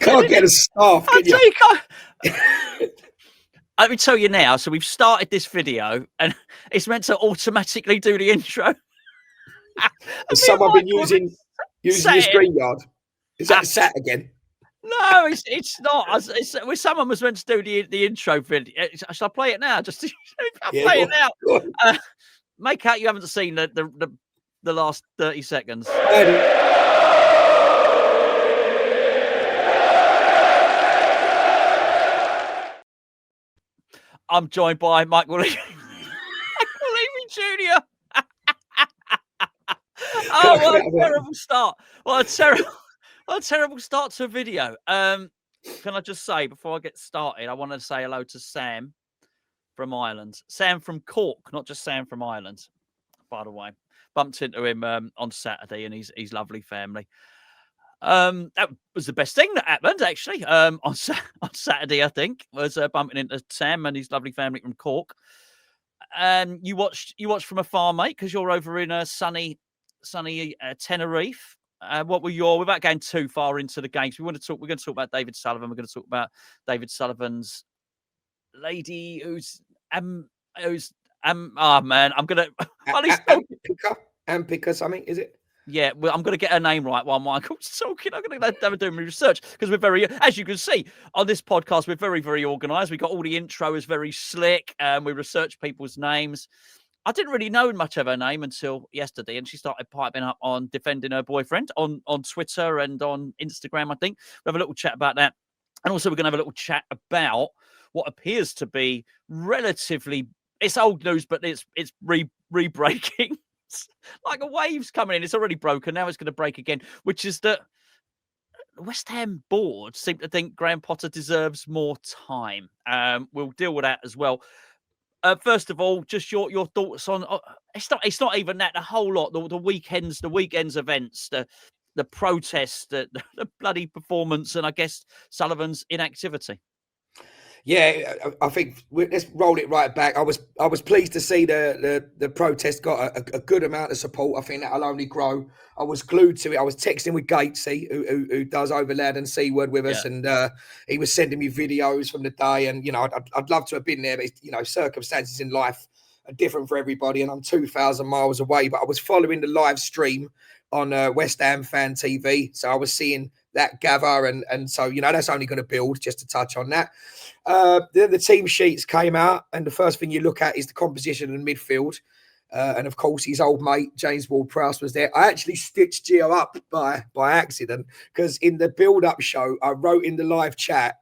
Can't get a staff, can you? Let me tell you now. So we've started this video, and it's meant to automatically do the intro. Has someone been using your StreamYard? Is that sat again? No, it's not. Someone was meant to do the intro video. Shall I play it now? Just I'll play it now. Make out you haven't seen the last 30 seconds. I'm joined by Michael Levy Jr. Oh, what a terrible start! What a terrible start to a video. Can I just say before I get started, I want to say hello to Sam from Ireland. Sam from Cork, not just Sam from Ireland, by the way. Bumped into him on Saturday, and he's lovely family. That was the best thing that happened, actually. On Saturday, I think, was bumping into Sam and his lovely family from Cork. And you watched from afar, mate, because you're over in sunny Tenerife. What were without going too far into the games? We're going to talk about David Sullivan. We're going to talk about David Sullivan's lady who's oh man, I'm gonna Picker something, is it? Yeah, well, I'm going to get her name right while Michael's talking. I'm going to have to do my research because we're very, as you can see on this podcast, we're very, very organised. We got all the intro is very slick, and we research people's names. I didn't really know much of her name until yesterday, and she started piping up on defending her boyfriend on Twitter and on Instagram. I think we have a little chat about that, and also we're going to have a little chat about what appears to be relatively. It's old news, but it's re-breaking. Like a wave's coming in. It's already broken. Now it's going to break again, which is that West Ham board seem to think Graeme Potter deserves more time. We'll deal with that as well. First of all, just your thoughts on it's not even that, the whole lot, the weekend's events, the protests, the bloody performance, and I guess Sullivan's inactivity. Yeah, I think let's roll it right back. I was pleased to see the protest got a good amount of support. I think that'll only grow. I was glued to it. I was texting with Gatesy, who does Overlad and C-Word with us, and he was sending me videos from the day. And I'd love to have been there, but circumstances in life are different for everybody, and I'm 2,000 miles away. But I was following the live stream on West Ham Fan TV, so I was seeing that gather, and so that's only going to build. Just to touch on that. The team sheets came out, and the first thing you look at is the composition in midfield. And of course, his old mate, James Ward-Prowse, was there. I actually stitched Gio up by accident because in the build-up show, I wrote in the live chat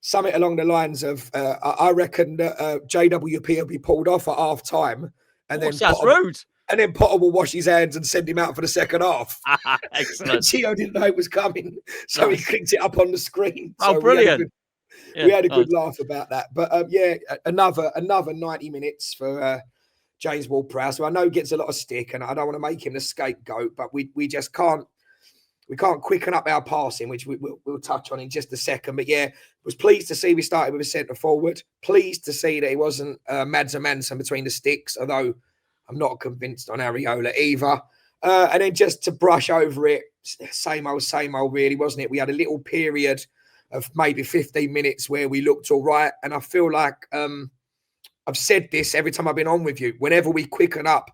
something along the lines of, I reckon that JWP will be pulled off at half-time. And then that's rude. And then Potter will wash his hands and send him out for the second half. Excellent. Gio didn't know it was coming, so he clicked it up on the screen. Oh, so brilliant. We had a good laugh about that. But another 90 minutes for James Ward-Prowse, who I know gets a lot of stick, and I don't want to make him the scapegoat, but we just can't quicken up our passing, which we'll touch on in just a second. But was pleased to see we started with a centre forward. Pleased to see that it wasn't Mads Manson between the sticks, although I'm not convinced on Areola either. And then just to brush over it, same old really, wasn't it? We had a little period of maybe 15 minutes where we looked all right. And I feel like I've said this every time I've been on with you. Whenever we quicken up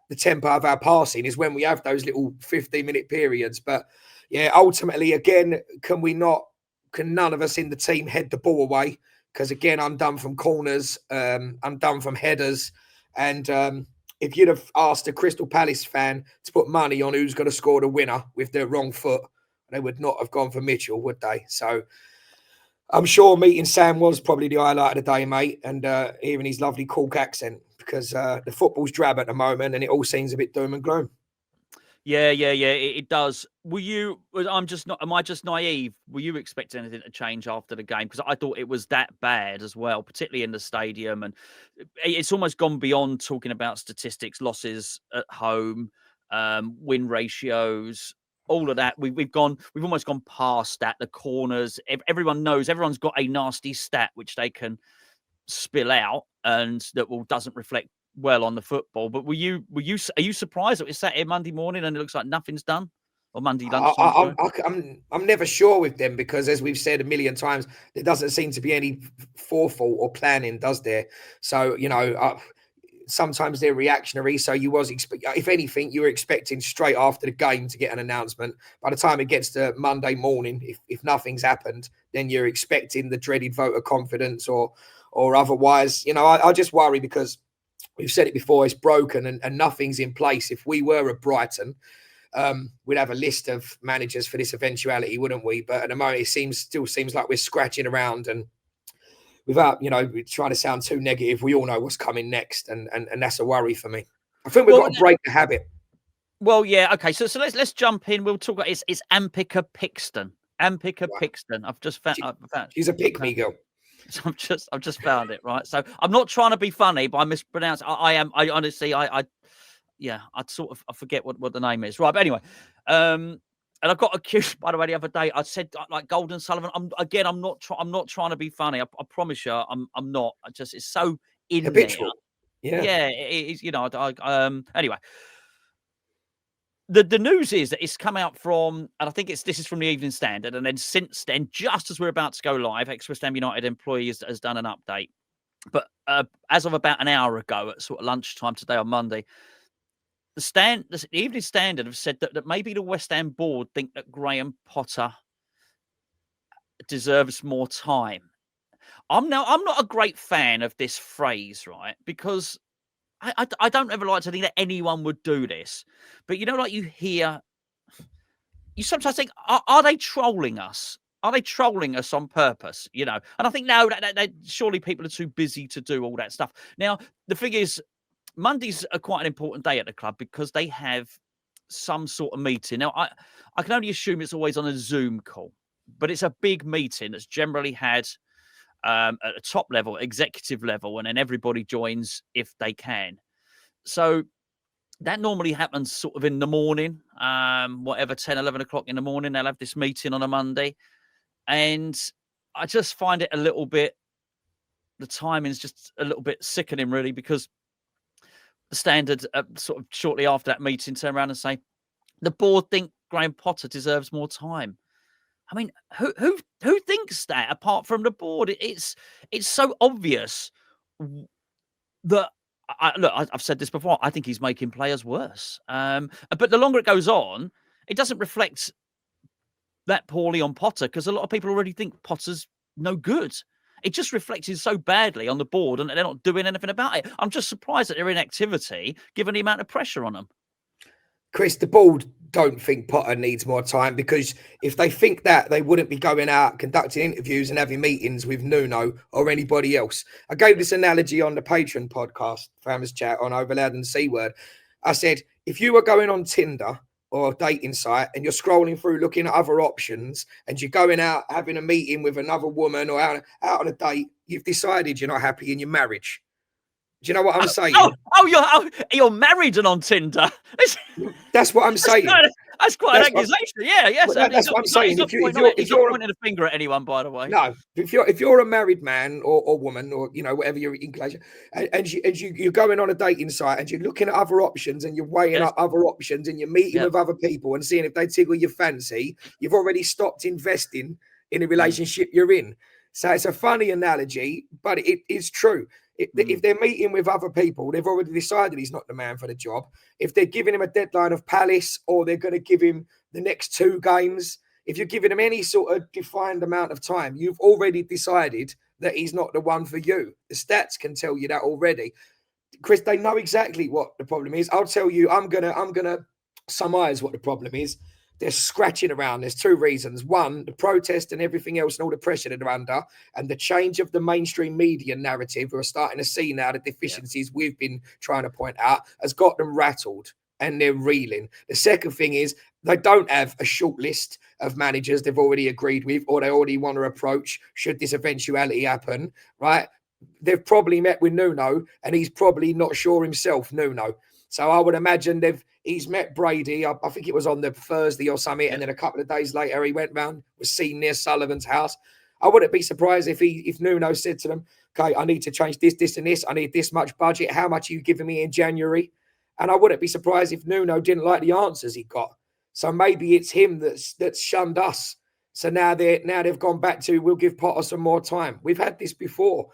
the tempo of our passing is when we have those little 15-minute periods. But ultimately, again, can none of us in the team head the ball away? Because again, I'm done from corners. I'm done from headers. And if you'd have asked a Crystal Palace fan to put money on who's going to score the winner with their wrong foot, they would not have gone for Mitchell, would they? So I'm sure meeting Sam was probably the highlight of the day, mate, and hearing his lovely Cork accent, because the football's drab at the moment and it all seems a bit doom and gloom. Yeah, it does. Am I just naive? Were you expecting anything to change after the game? Because I thought it was that bad as well, particularly in the stadium. And it's almost gone beyond talking about statistics, losses at home, win ratios, all of that. We've almost gone past that. The corners, everyone knows, everyone's got a nasty stat which they can spill out and that doesn't reflect well on the football. But are you surprised that we sat here Monday morning and it looks like nothing's done? or Monday lunchtime. I'm never sure with them because, as we've said a million times, there doesn't seem to be any forethought or planning, does there? So sometimes they're reactionary. So if anything, you were expecting straight after the game to get an announcement. By the time it gets to Monday morning, if nothing's happened, then you're expecting the dreaded vote of confidence or otherwise. I just worry because we've said it before, it's broken and nothing's in place. If we were at Brighton, we'd have a list of managers for this eventuality, wouldn't we? But at the moment, it still seems like we're scratching around, and without trying to sound too negative, we all know what's coming next, and that's a worry for me. I think we've got to break the habit. Well, yeah, okay. So let's jump in. We'll talk about it's Ampika Pickston. Ampika Pickston. I've just found. She's a pick me girl. So I've just found it, right. So I'm not trying to be funny, but I mispronounce. I honestly, I forget what the name is, right? But anyway, and I got accused, by the way, the other day. I said like Golden Sullivan. I'm not trying to be funny. I promise you, I'm not. It's so in habitual. There. Yeah, it is. Anyway. The news is that it's come out from, and I think this is from the Evening Standard, and then since then, just as we're about to go live, Express Ham United employees has done an update. But as of about an hour ago, at sort of lunchtime today on Monday, the Evening Standard have said that maybe the West Ham board think that Graeme Potter deserves more time. I'm not a great fan of this phrase, right? Because I don't ever like to think that anyone would do this, but like you sometimes think, are they trolling us? Are they trolling us on purpose? And I think no, that surely people are too busy to do all that stuff. Now, the thing is, Mondays are quite an important day at the club because they have some sort of meeting. Now, I can only assume it's always on a Zoom call, but it's a big meeting that's generally had at a top level, executive level, and then everybody joins if they can. So that normally happens sort of in the morning, 10, 11 o'clock in the morning. They'll have this meeting on a Monday. And I just find it the timing's just a little bit sickening, really, because the Standard sort of shortly after that meeting turn around and say, the board think Graeme Potter deserves more time. I mean, who thinks that apart from the board? It's so obvious that I've said this before. I think he's making players worse. But the longer it goes on, it doesn't reflect that poorly on Potter because a lot of people already think Potter's no good. It just reflected so badly on the board, and they're not doing anything about it. I'm just surprised at their inactivity, given the amount of pressure on them. Chris, the board don't think Potter needs more time because if they think that, they wouldn't be going out, conducting interviews and having meetings with Nuno or anybody else. I gave this analogy on the Patreon podcast, Farmers Chat on Overloud and C Word. I said, if you were going on Tinder or a dating site and you're scrolling through looking at other options and you're going out having a meeting with another woman or out on a date, you've decided you're not happy in your marriage. Do you know what I'm saying? You're married and on Tinder. That's what I'm saying. That's quite an accusation. Yes. Well, that's what I'm saying. If you're pointing a finger at anyone, by the way. No, if you're a married man or woman or whatever your inclination, and you're going on a dating site and you're looking at other options and you're weighing up other options and you're meeting with other people and seeing if they tickle your fancy, you've already stopped investing in the relationship you're in. So it's a funny analogy, but it is true. If they're meeting with other people, they've already decided he's not the man for the job. If they're giving him a deadline of Palace or they're going to give him the next 2 games, if you're giving him any sort of defined amount of time, you've already decided that he's not the one for you. The stats can tell you that already. Chris, they know exactly what the problem is. I'll tell you, I'm gonna surmise what the problem is. They're scratching around. There's 2 reasons. One, the protest and everything else and all the pressure that they're under and the change of the mainstream media narrative we're starting to see now, the deficiencies we've been trying to point out, has got them rattled and they're reeling. The second thing is they don't have a short list of managers they've already agreed with or they already want to approach should this eventuality happen, right? They've probably met with Nuno and he's probably not sure himself, Nuno. So I would imagine he's met Brady. I think it was on the Thursday or something. And then a couple of days later, he went round, was seen near Sullivan's house. I wouldn't be surprised if Nuno said to them, okay, I need to change this and this. I need this much budget. How much are you giving me in January? And I wouldn't be surprised if Nuno didn't like the answers he got. So maybe it's him that's shunned us. So now they've gone back to, we'll give Potter some more time. We've had this before.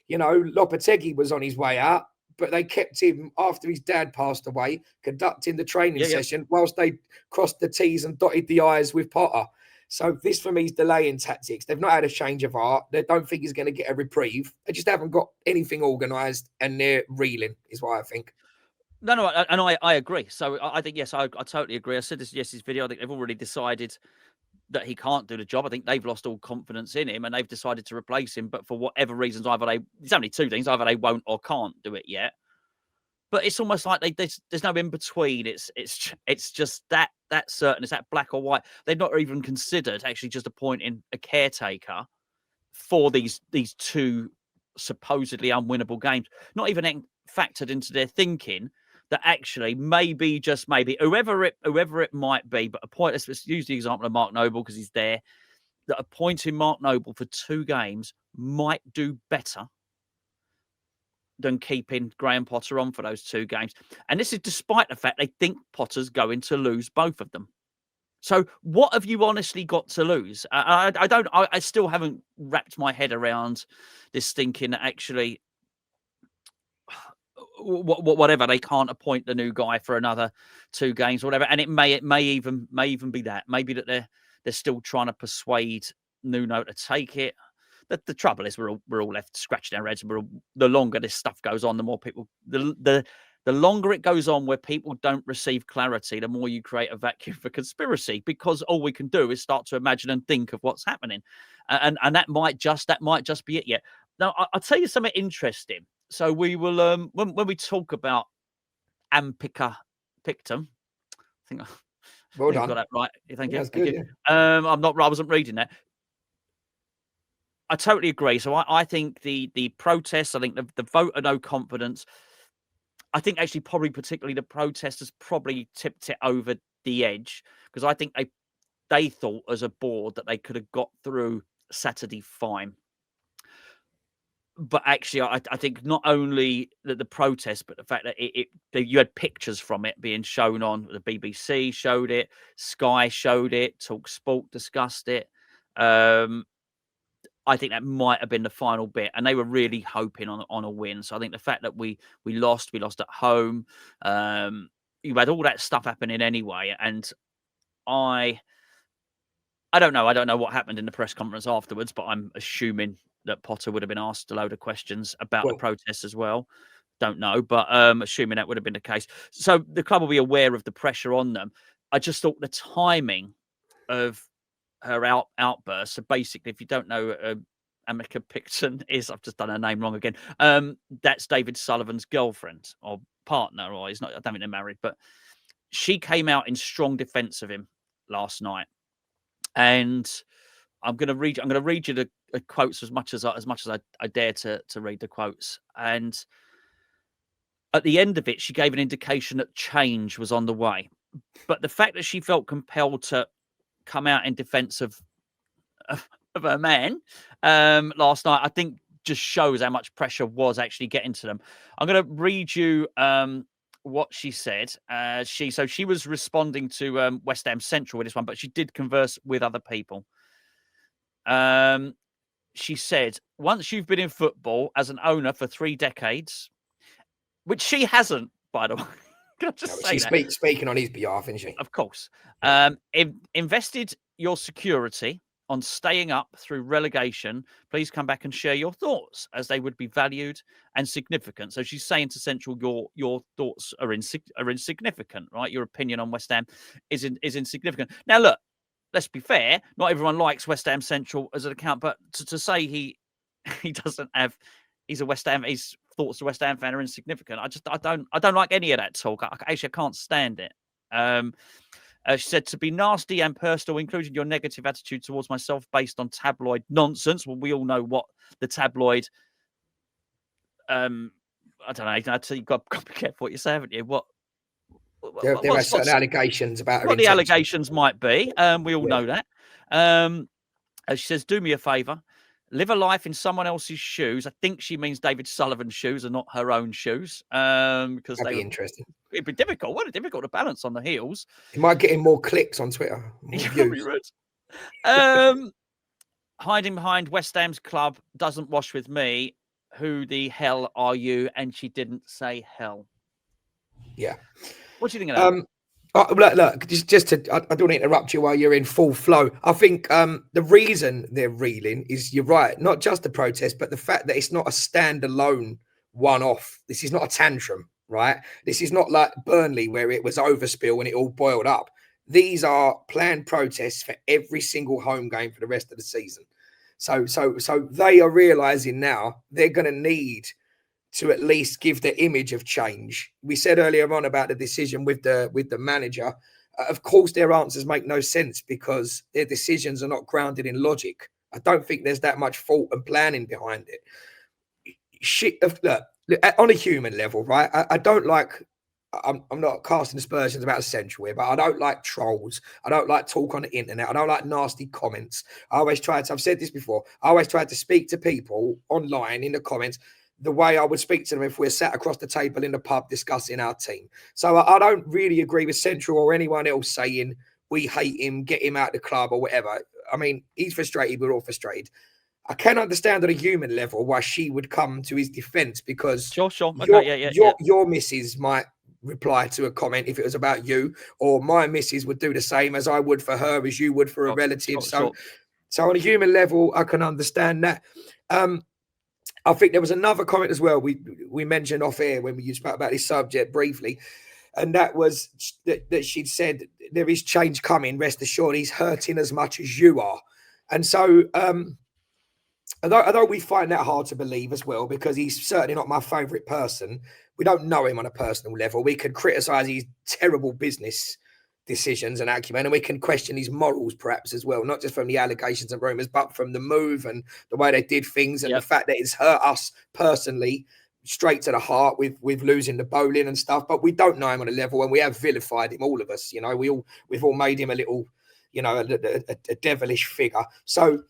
You know, Lopetegui was on his way out, but they kept him after his dad passed away, conducting the training session whilst they crossed the T's and dotted the I's with Potter. So this for me is delaying tactics. They've not had a change of heart. They don't think he's going to get a reprieve. They just haven't got anything organised, and they're reeling, is what I think. No, and I agree. So I think, yes, I totally agree. I said this in yesterday's video. I think they've already decided that he can't do the job. I think they've lost all confidence in him and they've decided to replace him. But for whatever reasons, there's only two things: either they won't or can't do it yet. But it's almost like there's no in between. It's just that certain. It's that black or white. They've not even considered actually just appointing a caretaker for these two supposedly unwinnable games. Not even factored into their thinking that actually maybe, just maybe, whoever it might be, but let's use the example of Mark Noble because he's there, that appointing Mark Noble for 2 games might do better than keeping Graeme Potter on for those 2 games. And this is despite the fact they think Potter's going to lose both of them. So what have you honestly got to lose? I still haven't wrapped my head around this thinking that actually whatever, they can't appoint the new guy for another 2 games or whatever. And it may even be that maybe that they're still trying to persuade Nuno to take it. But the trouble is we're all left scratching our heads. The longer this stuff goes on, the more people the longer it goes on where people don't receive clarity, the more you create a vacuum for conspiracy, because all we can do is start to imagine and think of what's happening. And that might just be it yet. Now, I'll tell you something interesting. So we will, when we talk about Pickton, I think well done. got that right. Thank you. That's Thank good, you. yeah. I wasn't reading that. I totally agree. So I think the protests, I think the vote of no confidence, I think actually probably particularly the protesters probably tipped it over the edge, because I think they thought as a board that they could have got through Saturday fine. But actually, I think not only the protest, but the fact that you had pictures from it being shown on the BBC, showed it, Sky showed it, TalkSport discussed it. I think that might have been the final bit, and they were really hoping on a win. So I think the fact that we lost at home, you had all that stuff happening anyway, and I don't know what happened in the press conference afterwards, but I'm assuming that Potter would have been asked a load of questions about the protests as well. Don't know, but assuming that would have been the case. So the club will be aware of the pressure on them. I just thought the timing of her outburst. So basically, if you don't know, Amica Pickston is, I've just done her name wrong again. That's David Sullivan's girlfriend or partner, or he's not. I don't think they're married, but she came out in strong defence of him last night, and I'm going to read you the quotes as much as I dare to read the quotes. And at the end of it, she gave an indication that change was on the way, but the fact that she felt compelled to come out in defence of her man last night, I think just shows how much pressure was actually getting to them. I'm going to read you what she said. She was responding to West Ham Central with this one, but she did converse with other people. She said, once you've been in football as an owner for 3 decades, which she hasn't, by the way. She's speaking on his behalf, isn't she? Of course. Invested your security on staying up through relegation. Please come back and share your thoughts, as they would be valued and significant. So she's saying to Central, your thoughts are insignificant, right? Your opinion on West Ham is insignificant. Now, look, let's be fair. Not everyone likes West Ham Central as an account, but to say he doesn't have, he's a West Ham, his thoughts to West Ham fan are insignificant. I don't like any of that talk. I can't stand it. She said, to be nasty and personal, including your negative attitude towards myself based on tabloid nonsense. Well, we all know what the tabloid. I don't know. You've got to be careful what you say, haven't you? There are certain allegations about what the allegations might be. We all know that. She says, do me a favour. live a life in someone else's shoes. I think she means David Sullivan's shoes and not her own shoes, because That'd be interesting. It'd be difficult. What a difficult to balance on the heels. It might get him more clicks on Twitter, more views. Hiding behind West Ham's club doesn't wash with me. Who the hell are you? And she didn't say hell. Yeah. What do you think of that? Look, just to, I don't want to interrupt you while you're in full flow. I think the reason they're reeling is, you're right, not just the protest, but the fact that it's not a standalone one-off. This is not a tantrum, right? This is not like Burnley where it was overspill and it all boiled up. These are planned protests for every single home game for the rest of the season. So they are realizing now they're going to need to at least give the image of change. We said earlier on about the decision with the manager. Of course, their answers make no sense because their decisions are not grounded in logic. I don't think there's that much thought and planning behind it. Look, on a human level, right? I don't like. I'm not casting aspersions about Central here, but I don't like trolls. I don't like talk on the internet. I don't like nasty comments. I've said this before. I always try to speak to people online in the comments the way I would speak to them if we're sat across the table in the pub discussing our team. So I don't really agree with Central or anyone else saying we hate him, get him out of the club or whatever. I mean, he's frustrated. We're all frustrated. I can understand on a human level why she would come to his defense, because sure. Okay, your missus might reply to a comment if it was about you, or my missus would do the same as I would for her, as you would for a relative. So on a human level, I can understand that. I think there was another comment as well we mentioned off air when we spoke about this subject briefly, and that was that she'd said there is change coming. Rest assured, he's hurting as much as you are. And so, although we find that hard to believe as well, because he's certainly not my favourite person. We don't know him on a personal level. We can criticise his terrible business decisions and acumen, and we can question his morals perhaps as well, not just from the allegations and rumours, but from the move and the way they did things, and the fact that it's hurt us personally straight to the heart with losing the bowling and stuff. But we don't know him on a level, and we have vilified him, all of us. You know, we've all made him a little, you know, a devilish figure. So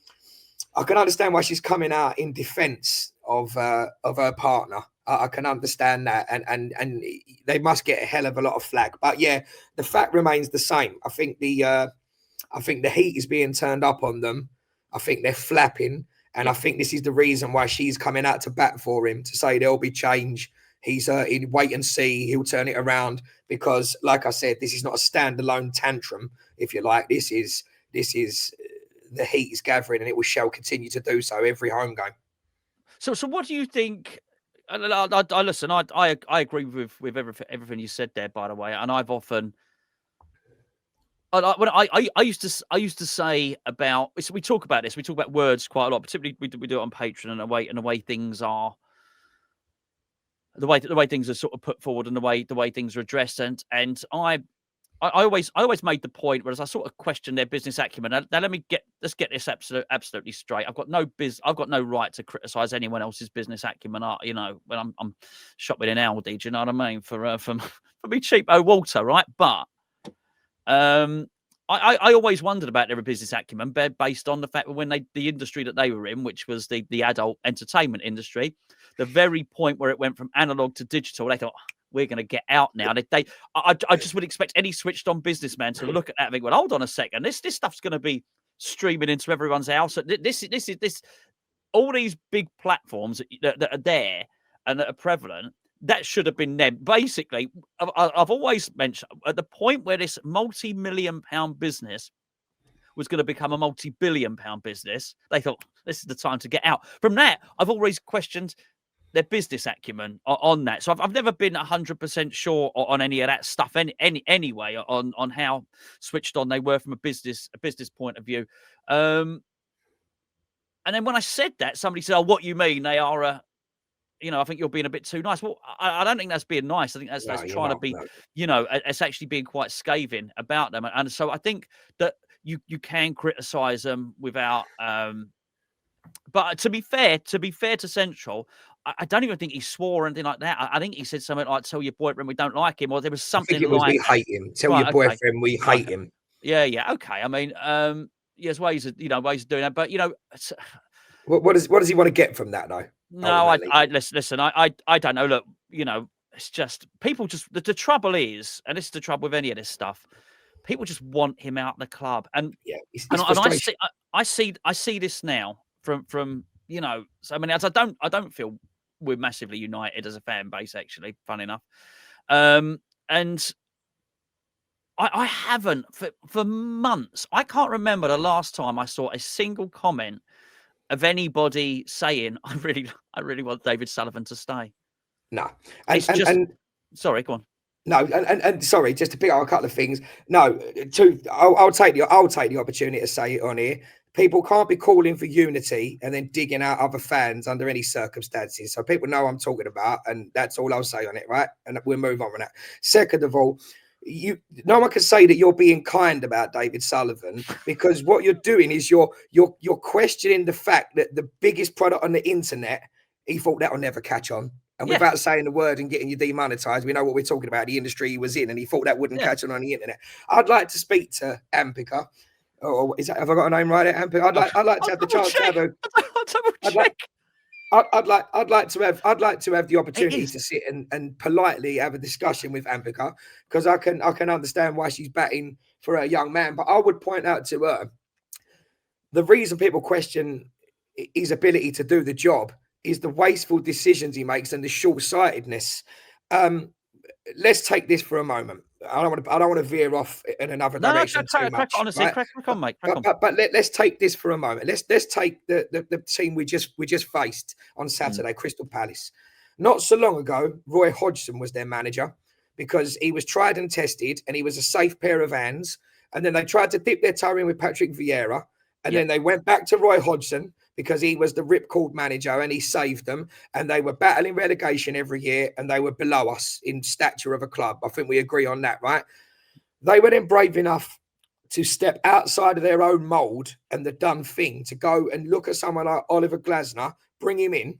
I can understand why she's coming out in defence of her partner. I can understand that, and they must get a hell of a lot of flack. But yeah, the fact remains the same. I think the heat is being turned up on them. I think they're flapping, and I think this is the reason why she's coming out to bat for him, to say there'll be change. He's in wait and see. He'll turn it around, because, like I said, this is not a standalone tantrum, if you like. This is the heat is gathering, and it shall continue to do so every home game. So what do you think? I listen. I agree with everything you said there, by the way. And I've often, I used to say about. So we talk about this. We talk about words quite a lot. Particularly we do it on Patreon, and the way things are, the way things are sort of put forward, and the way things are addressed. And I always made the point, whereas I sort of questioned their business acumen. Now let's get this absolutely straight. I've got no right to criticize anyone else's business acumen. You know, when I'm shopping in Aldi, do you know what I mean? For me cheapo water, right? But I always wondered about their business acumen based on the fact that when the industry that they were in, which was the adult entertainment industry, the very point where it went from analog to digital, they thought, we're going to get out now. I just would expect any switched on businessman to look at that and think, well, hold on a second. This stuff's going to be streaming into everyone's house. This all these big platforms that are there and that are prevalent, that should have been them. Basically, I've always mentioned, at the point where this multi-million-pound business was going to become a multi-billion-pound business, they thought, this is the time to get out. From that, I've always questioned their business acumen on that. So I've never been 100% sure on any of that stuff anyway, on how switched on they were from a business point of view. And then when I said that, somebody said, oh, what you mean? They are I think you're being a bit too nice. Well, I don't think that's being nice. I think that's trying to be, it's actually being quite scathing about them. And so I think that you can criticize them without, but to be fair to Central, I don't even think he swore or anything like that. I think he said something like, tell your boyfriend we don't like him, or there was something we hate him. Tell your boyfriend we hate him. Yeah. Okay. I mean, yes, ways of doing that. But, What does he want to get from that though? No, I listen. I don't know. Look, it's just people. Just the trouble is, and this is the trouble with any of this stuff. People just want him out of the club, and it's and frustration. I see this now from so many. As I don't feel we're massively united as a fan base. Actually, fun enough, and I haven't for months. I can't remember the last time I saw a single comment of anybody saying, I really want David Sullivan to stay. No. Sorry, go on. No, and sorry, just to pick up a couple of things. No, I'll take the opportunity to say it on here. People can't be calling for unity and then digging out other fans under any circumstances. So people know what I'm talking about, and that's all I'll say on it, right? And we'll move on from that. Second of all, no one can say that you're being kind about David Sullivan, because what you're doing is you're questioning the fact that the biggest product on the internet, he thought that will never catch on. And without saying the word and getting you demonetized, we know what we're talking about, the industry he was in, and he thought that wouldn't catch on the internet. I'd like to speak to Ampika. Or have I got a name right there, Ampika? I'd like to have the chance to have a I'd like to have the opportunity to sit and politely have a discussion with Ampika, because I can understand why she's batting for a young man. But I would point out to her, the reason people question his ability to do the job is the wasteful decisions he makes and the short-sightedness. Let's take this for a moment. I don't want to veer off in another direction too much. Honestly, right? Crack on, mate. But let's take this for a moment. Let's take the team we just faced on Saturday, Crystal Palace. Not so long ago, Roy Hodgson was their manager, because he was tried and tested and he was a safe pair of hands. And then they tried to dip their toe in with Patrick Vieira, and then they went back to Roy Hodgson, because he was the ripcord manager and he saved them, and they were battling relegation every year and they were below us in stature of a club. I think we agree on that, right? They were then brave enough to step outside of their own mould and the done thing, to go and look at someone like Oliver Glasner, bring him in.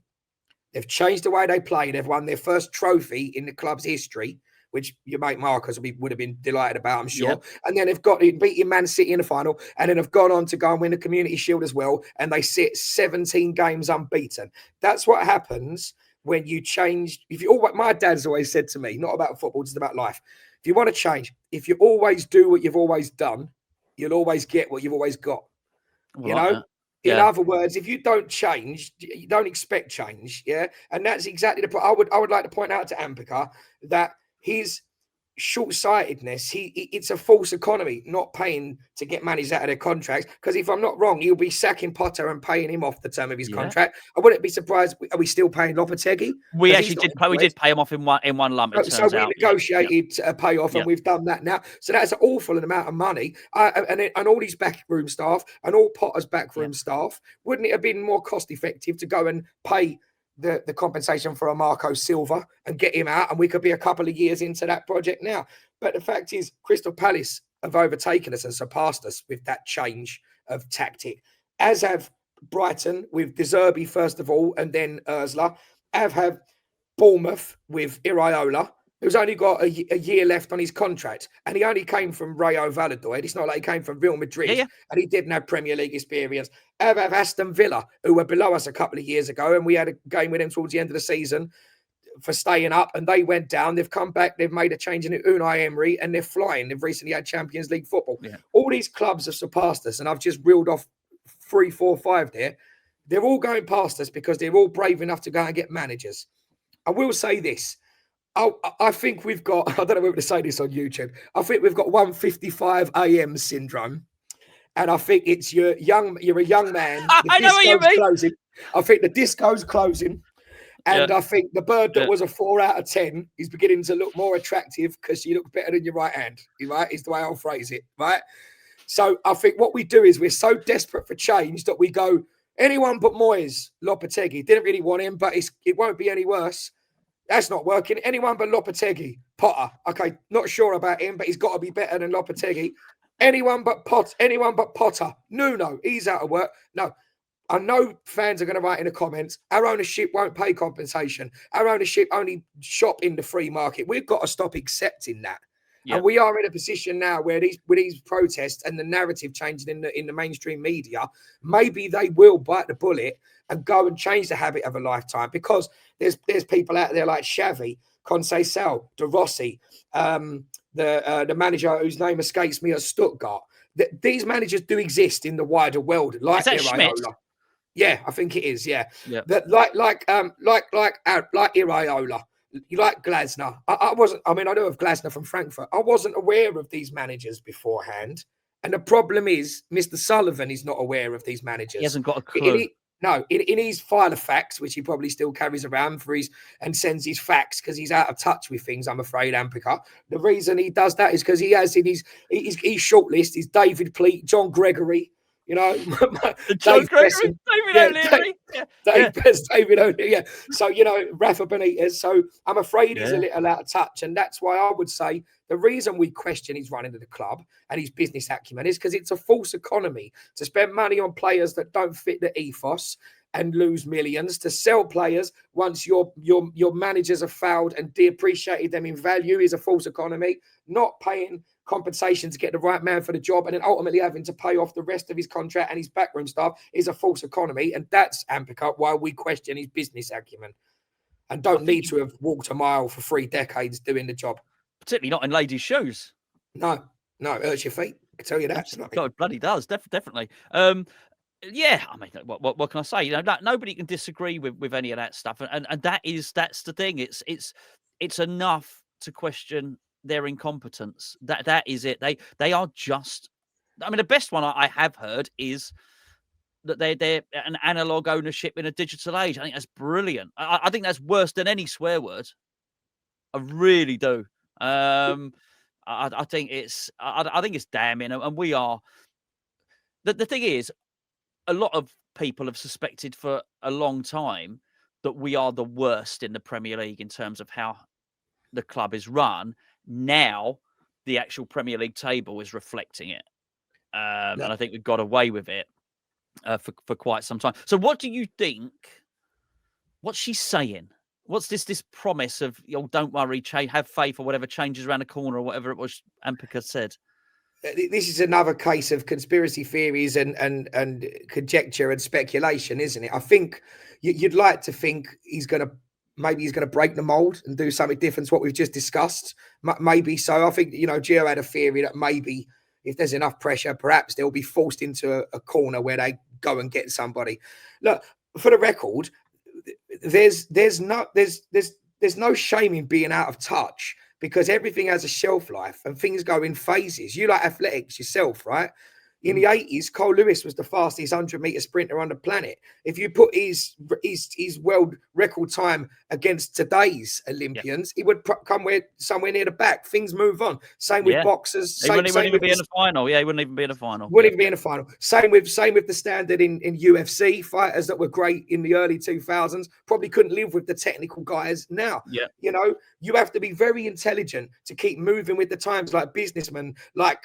They've changed the way they play. They've won their first trophy in the club's history, which your mate Marcus would have been delighted about, I'm sure. Yep. And then they've beaten Man City in the final, and then have gone on to go and win the Community Shield as well, and they sit 17 games unbeaten. That's what happens when you change. My dad's always said to me, not about football, just about life. If you want to change, if you always do what you've always done, you'll always get what you've always got. In other words, if you don't change, you don't expect change. Yeah. And that's exactly the point. I would like to point out to Ampika that his short-sightedness, it's a false economy, not paying to get managers out of their contracts. Because if I'm not wrong, he'll be sacking Potter and paying him off the term of his contract. I wouldn't be surprised. Are we still paying Lopetegui? We actually did pay him off in one lump. So we negotiated a payoff, and we've done that now. So that's an awful amount of money. And all these backroom staff and all Potter's backroom staff, wouldn't it have been more cost-effective to go and pay the compensation for a Marco Silva and get him out, and we could be a couple of years into that project now? But the fact is, Crystal Palace have overtaken us and surpassed us with that change of tactic, as have Brighton with De Zerbi first of all, and then Ursula, have Bournemouth with Iraola, who's only got a year left on his contract, and he only came from Rayo Valladolid. It's not like he came from Real Madrid, and he didn't have Premier League experience. Have Aston Villa, who were below us a couple of years ago, and we had a game with them towards the end of the season for staying up, and they went down. They've come back. They've made a change in Unai Emery, and they're flying. They've recently had Champions League football. Yeah. All these clubs have surpassed us, and I've just reeled off 3, 4, 5 there. They're all going past us because they're all brave enough to go and get managers. I will say this. I think we've got, I don't know whether to say this on YouTube, I think we've got 1:55 a.m. syndrome. And I think it's you're a young man. I know what you mean. Closing. I think the disco's closing. And I think the bird that was a 4 out of 10 is beginning to look more attractive because you look better than your right hand. Right? Is the way I'll phrase it. Right? So I think what we do is we're so desperate for change that we go, anyone but Moyes, Lopetegui. Didn't really want him, but it won't be any worse. That's not working. Anyone but Lopetegui. Potter. Okay, not sure about him, but he's got to be better than Lopetegui. Anyone but Potter. Nuno, he's out of work. No, I know fans are going to write in the comments, our ownership won't pay compensation. Our ownership only shop in the free market. We've got to stop accepting that. Yeah. And we are in a position now where with these protests and the narrative changing in the mainstream media, maybe they will bite the bullet and go and change the habit of a lifetime, because there's people out there like Xavi, Conceição, De Rossi, the manager whose name escapes me at Stuttgart. These managers do exist in the wider world, like Is that Schmidt? Iraola. Yeah, I think it is. Yeah, yeah. That like Iraola, like Glasner. I wasn't. I mean, I know of Glasner from Frankfurt. I wasn't aware of these managers beforehand, and the problem is, Mr. Sullivan is not aware of these managers. He hasn't got a clue. In his file of facts, which he probably still carries around and sends his facts because he's out of touch with things, I'm afraid, Ampica. The reason he does that is because he has in his shortlist is David Pleat, John Gregory, John Gregory, David O'Leary. David O'Leary, yeah. So, Rafa Benitez. So I'm afraid he's a little out of touch. And that's why I would say the reason we question his running of the club and his business acumen is because it's a false economy to spend money on players that don't fit the ethos and lose millions, to sell players once your managers have failed and depreciated them in value is a false economy. Not paying compensation to get the right man for the job and then ultimately having to pay off the rest of his contract and his backroom staff is a false economy. And that's, Ampica, why we question his business acumen and don't need to have walked a mile for 3 decades doing the job. Particularly not in ladies' shoes. No, it hurts your feet. I can tell you that. God, bloody does, definitely. Yeah, I mean, what can I say? Nobody can disagree with any of that stuff, and that's the thing. It's enough to question their incompetence. That is it. They are just. I mean, the best one I have heard is that they're an analog ownership in a digital age. I think that's brilliant. I think that's worse than any swear word. I really do. I think it's damning, and we are. The thing is, a lot of people have suspected for a long time that we are the worst in the Premier League in terms of how the club is run. Now, the actual Premier League table is reflecting it, and I think we've got away with it for quite some time. So, what do you think? What's she saying? What's this promise of, don't worry, have faith, or whatever changes around the corner, or whatever it was Ampica said? This is another case of conspiracy theories and conjecture and speculation, isn't it? I think you'd like to think he's going to break the mold and do something different to what we've just discussed. Maybe so. I think, Gio had a theory that maybe if there's enough pressure, perhaps they'll be forced into a corner where they go and get somebody. Look, for the record, there's no shame in being out of touch, because everything has a shelf life and things go in phases. You like athletics yourself, right? In the 80s, Cole Lewis was the fastest 100-meter sprinter on the planet. If you put his world record time against today's Olympians, he would come somewhere near the back. Things move on. Same with boxers. He wouldn't even be in the final. Yeah, he wouldn't even be in the final. Wouldn't even be in the final. Same with the standard in UFC. Fighters that were great in the early 2000s probably couldn't live with the technical guys now. Yeah. You have to be very intelligent to keep moving with the times, like businessmen, like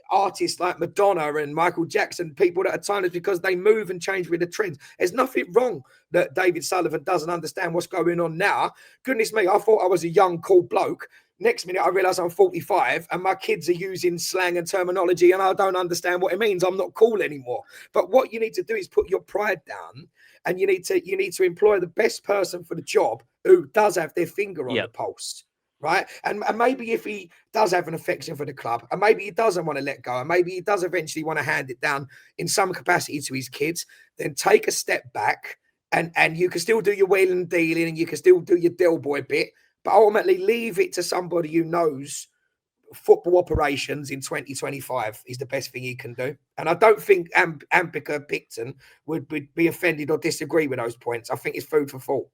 artists like Madonna and Michael Jackson, people that are timeless because they move and change with the trends. There's nothing wrong that David Sullivan doesn't understand what's going on now. Goodness me, I thought I was a young, cool bloke. Next minute, I realize I'm 45 and my kids are using slang and terminology and I don't understand what it means. I'm not cool anymore. But what you need to do is put your pride down, and you need to employ the best person for the job who does have their finger on the pulse. Right. And maybe if he does have an affection for the club, and maybe he doesn't want to let go, and maybe he does eventually want to hand it down in some capacity to his kids, then take a step back and you can still do your wheeling and dealing and you can still do your Del Boy bit, but ultimately leave it to somebody who knows football operations in 2025 is the best thing he can do. And I don't think Ampica Pickston would be offended or disagree with those points. I think it's food for thought.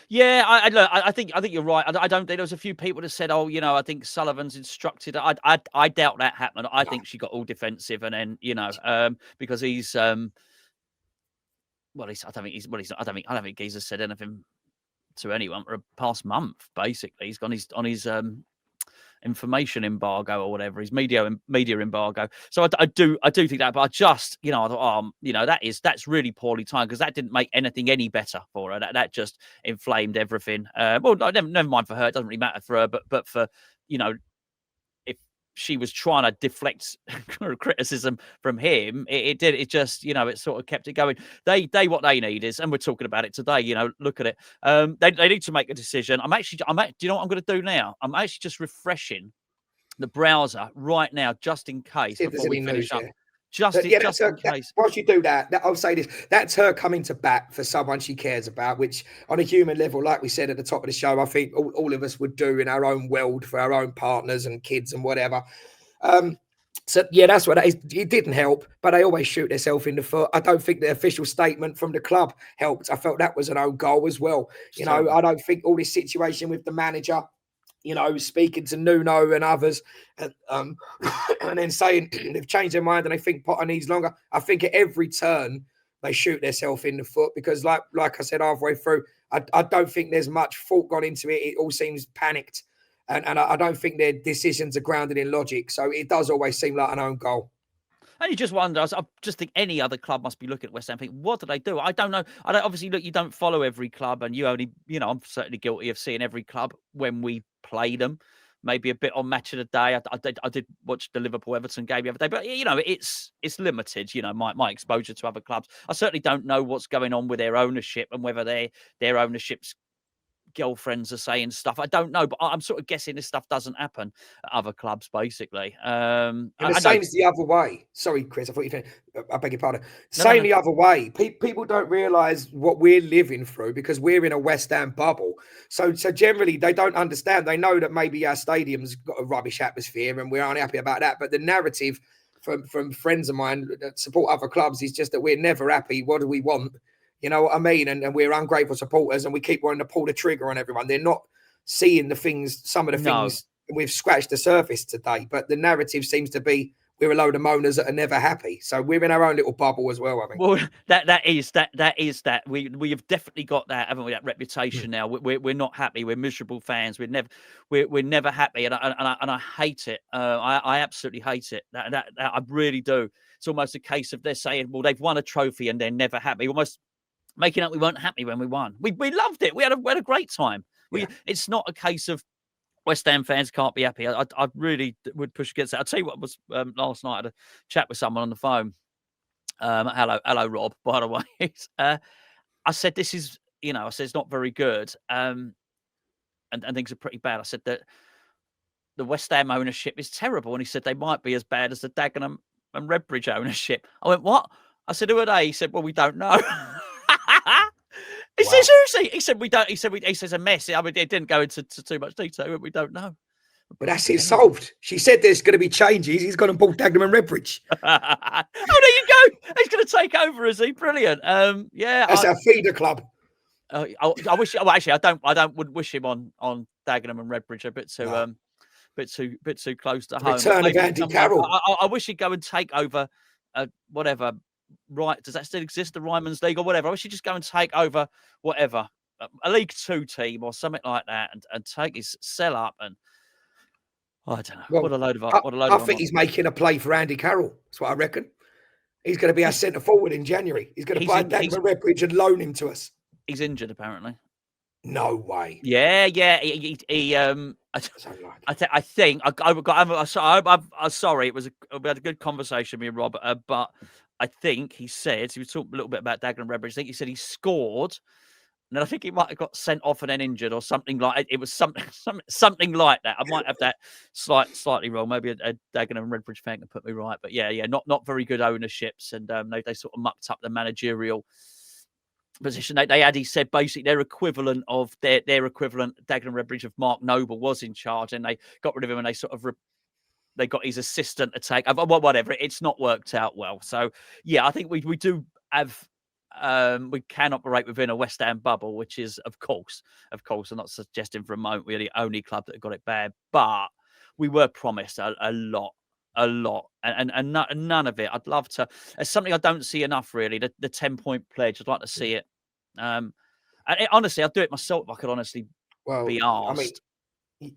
Yeah, I think you're right. I don't think there was a few people that said, I think Sullivan's instructed. I doubt that happened. I think she got all defensive, and then because he's I don't think he's said anything to anyone for a past month. Basically, he's gone on his information embargo or whatever, his media embargo. So I do think that, but I just, I thought, that's really poorly timed, because that didn't make anything any better for her. That just inflamed everything. Well, never mind for her. It doesn't really matter for her, but for, she was trying to deflect criticism from him, it did. It just, it sort of kept it going. They what they need is, and we're talking about it today. Look at it. They need to make a decision. Do you know what I'm going to do now? I'm actually just refreshing the browser right now, just in case, before we finish up. Just in case. Whilst you do that, I'll say this: that's her coming to bat for someone she cares about, which, on a human level, like we said at the top of the show, I think all of us would do in our own world for our own partners and kids and whatever. So yeah, that's what it is. It didn't help, but they always shoot themselves in the foot. I don't think the official statement from the club helped. I felt that was an own goal as well. I don't think all this situation with the manager, speaking to Nuno and others, and then saying they've changed their mind and they think Potter needs longer. I think at every turn they shoot themselves in the foot because, like I said halfway through, I don't think there's much thought gone into it. It all seems panicked, and I don't think their decisions are grounded in logic. So it does always seem like an own goal. And you just wonder, I just think any other club must be looking at West Ham thinking, what do they do? I don't know. Obviously, look, you don't follow every club, and you only, I'm certainly guilty of seeing every club when we play them. Maybe a bit on Match of the Day. I did watch the Liverpool-Everton game the other day, but, it's limited, my exposure to other clubs. I certainly don't know what's going on with their ownership and whether their ownership's girlfriends are saying stuff. I don't know, but I'm sort of guessing this stuff doesn't happen at other clubs, basically. And the same's the other way. Sorry, Chris, I thought you finished. I beg your pardon. No. The other way. People don't realise what we're living through because we're in a West Ham bubble. So generally, they don't understand. They know that maybe our stadium's got a rubbish atmosphere and we're unhappy about that. But the narrative from friends of mine that support other clubs is just that we're never happy. What do we want? You know what I mean? And we're ungrateful supporters and we keep wanting to pull the trigger on everyone. They're not seeing the things, some of the things we've scratched the surface today. But the narrative seems to be we're a load of moaners that are never happy. So we're in our own little bubble as well, I think. Well, that is that. We have definitely got that, haven't we? That reputation now. We're not happy. We're miserable fans. We're never happy, and I hate it. I absolutely hate it. That I really do. It's almost a case of they're saying, well, they've won a trophy and they're never happy. Almost making up we weren't happy when we won. We loved it. We had a great time. It's not a case of West Ham fans can't be happy. I really would push against that. I'll tell you what was last night. I had a chat with someone on the phone. Hello, Rob, by the way. I said, this is, I said, it's not very good. And things are pretty bad. I said that the West Ham ownership is terrible. And he said, they might be as bad as the Dagenham and Redbridge ownership. I went, what? I said, who are they? He said, well, we don't know. He said, seriously? He said, we don't. He says a mess. I mean, it didn't go into too much detail, but we don't know. But that's it solved. She said there's going to be changes. He's gone and bought Dagenham and Redbridge. Oh, there you go. He's going to take over, is he? Brilliant. Yeah. That's our feeder club. I wish. Well, actually, wouldn't wish him on Dagenham and Redbridge. A bit too close to home. Return of Andy Carroll. I wish he'd go and take over whatever. Right, does that still exist, the Ryman's League or whatever? I wish he'd just go and take over whatever, a League Two team or something like that, and take his sell up. And I don't know. Well, what a load of I think he's making a play for Andy Carroll. That's what I reckon. He's going to be our centre forward in January. He's going to buy Dagenham and Redbridge and loan him to us. He's injured apparently. No way. Yeah. I think I'm sorry. We had a good conversation, me and Rob, but I think he said, he was talking a little bit about Dagenham and Redbridge. I think he said he scored, and then I think he might have got sent off and then injured or something like it. It was something like that. I might have that slightly wrong. Maybe a Dagenham and Redbridge fan can put me right. But yeah, not very good ownerships, and they sort of mucked up the managerial position. He said basically their equivalent Dagenham and Redbridge of Mark Noble was in charge, and they got rid of him, and they sort of they got his assistant to take whatever. It's not worked out well. So yeah, I think we do have we can operate within a West Ham bubble, which is of course I'm not suggesting for a moment we're the only club that got it bad, but we were promised a lot, and none of it. I'd love to. It's something I don't see enough really. The 10-point pledge. I'd like to see it. And honestly, I'd do it myself if I could honestly be asked. I mean,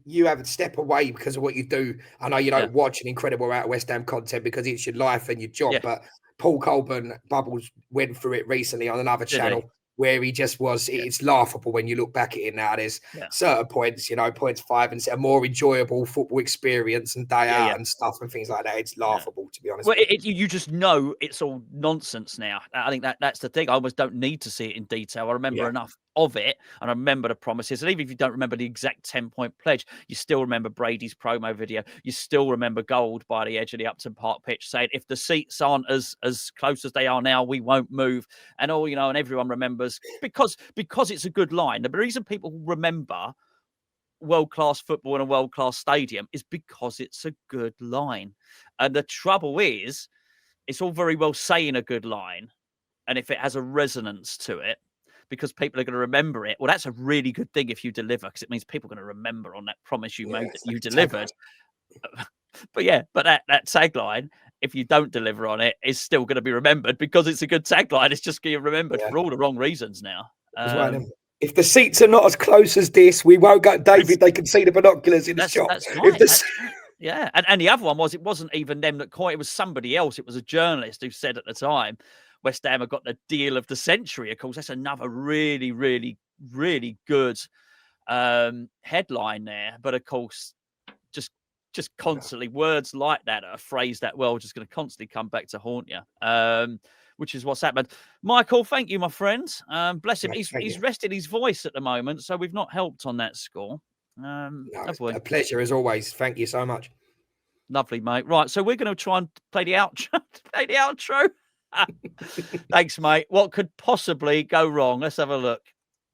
you have to step away because of what you do. I know you don't watch an incredible amount of West Ham content because it's your life and your job, but Paul Colburn Bubbles went through it recently on another channel. where he just was. It's laughable when you look back at it now. There's certain points, you know, points 5 and 6, a more enjoyable football experience and day out and stuff and things like that. It's laughable, to be honest. Well, you just know it's all nonsense now. I think that's the thing. I almost don't need to see it in detail. I remember enough of it, and I remember the promises. And even if you don't remember the exact 10-point pledge, you still remember Brady's promo video. You still remember Gold by the edge of the Upton Park pitch saying, "If the seats aren't as close as they are now, we won't move." And all, you know, and everyone remembers because it's a good line. The reason people remember world-class football in a world-class stadium is because it's a good line. And the trouble is, it's all very well saying a good line, and if it has a resonance to it, because people are going to remember it, well, that's a really good thing if you deliver, because it means people are going to remember on that promise you made that you delivered. But that tagline, if you don't deliver on it, is still going to be remembered because it's a good tagline. It's just getting remembered for all the wrong reasons now. If the seats are not as close as this, we won't go. David, they can see the binoculars in the shop. That's right. Yeah. And the other one was, it wasn't even them that coined it, was somebody else. It was a journalist who said at the time, West Ham have got the deal of the century. Of course, that's another really, really, really good headline there. But of course, just constantly words like that are phrased that well, just going to constantly come back to haunt you. Which is what's happened. Michael, thank you, my friend. Bless him. He's rested his voice at the moment, so we've not helped on that score. It's a pleasure as always. Thank you so much. Lovely, mate. Right, so we're going to try and play the outro. Thanks, mate. What could possibly go wrong? Let's have a look.